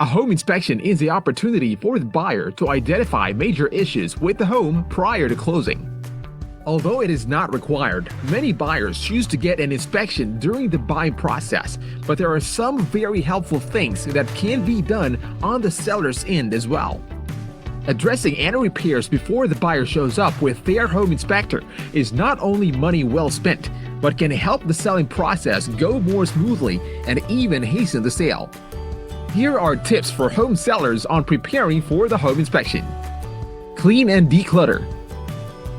A home inspection is the opportunity for the buyer to identify major issues with the home prior to closing. Although it is not required, many buyers choose to get an inspection during the buying process, but there are some very helpful things that can be done on the seller's end as well. Addressing any repairs before the buyer shows up with their home inspector is not only money well spent, but can help the selling process go more smoothly and even hasten the sale. Here are tips for home sellers on preparing for the home inspection. Clean and declutter.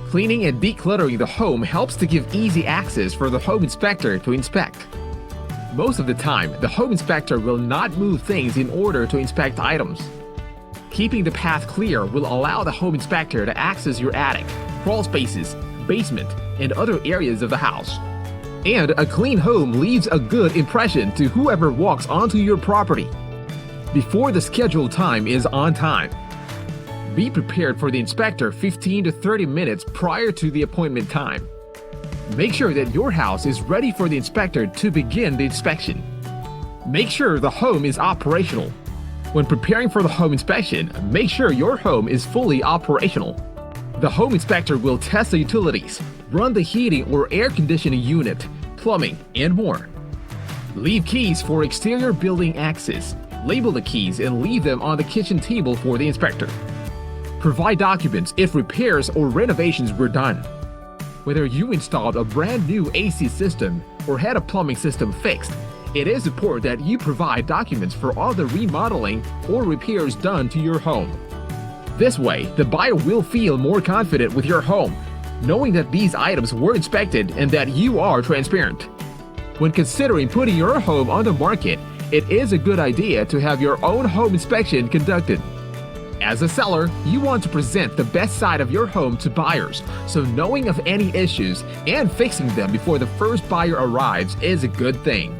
Cleaning and decluttering the home helps to give easy access for the home inspector to inspect. Most of the time, the home inspector will not move things in order to inspect items. Keeping the path clear will allow the home inspector to access your attic, crawl spaces, basement, and other areas of the house. And a clean home leaves a good impression to whoever walks onto your property. Before the scheduled time is on time. Be prepared for the inspector 15 to 30 minutes prior to the appointment time. Make sure that your house is ready for the inspector to begin the inspection. Make sure the home is operational. When preparing for the home inspection, make sure your home is fully operational. The home inspector will test the utilities, run the heating or air conditioning unit, plumbing, and more. Leave keys for exterior building access. Label the keys and leave them on the kitchen table for the inspector. Provide documents if repairs or renovations were done. Whether you installed a brand new AC system or had a plumbing system fixed, it is important that you provide documents for all the remodeling or repairs done to your home. This way, the buyer will feel more confident with your home, knowing that these items were inspected and that you are transparent. When considering putting your home on the market, it is a good idea to have your own home inspection conducted. As a seller, you want to present the best side of your home to buyers, so knowing of any issues and fixing them before the first buyer arrives is a good thing.